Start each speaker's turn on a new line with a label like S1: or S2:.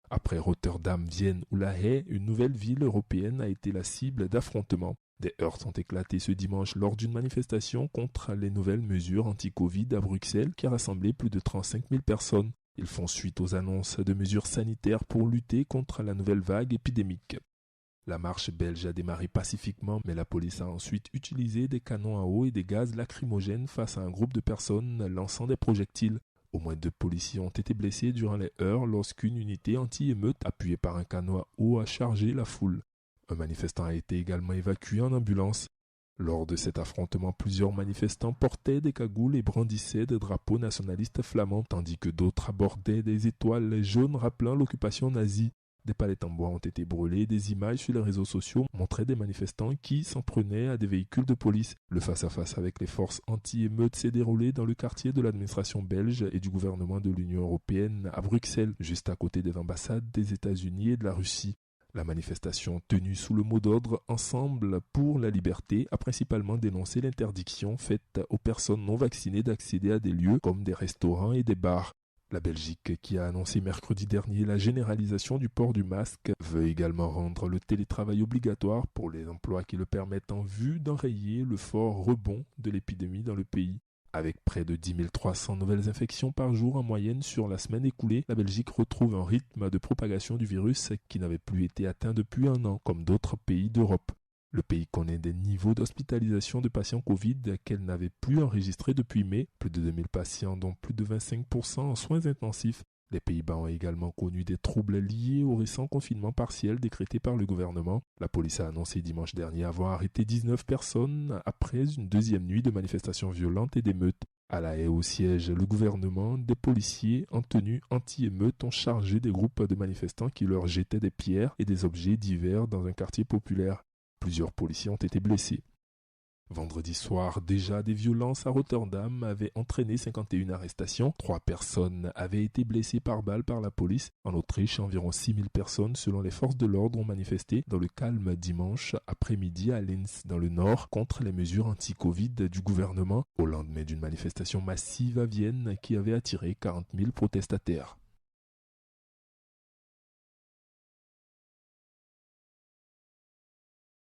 S1: Après Rotterdam, Vienne ou La Haye, une nouvelle ville européenne a été la cible d'affrontements. Des heurts ont éclaté ce dimanche lors d'une manifestation contre les nouvelles mesures anti-Covid à Bruxelles qui a rassemblé plus de 35 000 personnes. Ils font suite aux annonces de mesures sanitaires pour lutter contre la nouvelle vague épidémique. La marche belge a démarré pacifiquement, mais la police a ensuite utilisé des canons à eau et des gaz lacrymogènes face à un groupe de personnes lançant des projectiles. Au moins 2 policiers ont été blessés durant les heurts lorsqu'une unité anti-émeute appuyée par un canon à eau a chargé la foule. Un manifestant a été également évacué en ambulance. Lors de cet affrontement, plusieurs manifestants portaient des cagoules et brandissaient des drapeaux nationalistes flamands, tandis que d'autres abordaient des étoiles jaunes rappelant l'occupation nazie. Des palettes en bois ont été brûlées, des images sur les réseaux sociaux montraient des manifestants qui s'en prenaient à des véhicules de police. Le face-à-face avec les forces anti-émeutes s'est déroulé dans le quartier de l'administration belge et du gouvernement de l'Union européenne à Bruxelles, juste à côté des ambassades des États-Unis et de la Russie. La manifestation tenue sous le mot d'ordre « Ensemble pour la liberté » a principalement dénoncé l'interdiction faite aux personnes non vaccinées d'accéder à des lieux comme des restaurants et des bars. La Belgique, qui a annoncé mercredi dernier la généralisation du port du masque, veut également rendre le télétravail obligatoire pour les emplois qui le permettent en vue d'enrayer le fort rebond de l'épidémie dans le pays. Avec près de 10 300 nouvelles infections par jour en moyenne sur la semaine écoulée, la Belgique retrouve un rythme de propagation du virus qui n'avait plus été atteint depuis un an, comme d'autres pays d'Europe. Le pays connaît des niveaux d'hospitalisation de patients Covid qu'elle n'avait plus enregistrés depuis mai, plus de 2000 patients dont plus de 25% en soins intensifs. Les Pays-Bas ont également connu des troubles liés au récent confinement partiel décrété par le gouvernement. La police a annoncé dimanche dernier avoir arrêté 19 personnes après une deuxième nuit de manifestations violentes et d'émeutes. À La Haye au siège, le gouvernement, des policiers en tenue anti-émeute ont chargé des groupes de manifestants qui leur jetaient des pierres et des objets divers dans un quartier populaire. Plusieurs policiers ont été blessés. Vendredi soir, déjà, des violences à Rotterdam avaient entraîné 51 arrestations. 3 personnes avaient été blessées par balle par la police. En Autriche, environ 6000 personnes, selon les forces de l'ordre, ont manifesté dans le calme dimanche après-midi à Linz, dans le nord, contre les mesures anti-Covid du gouvernement, au lendemain d'une manifestation massive à Vienne qui avait attiré 40 000 protestataires.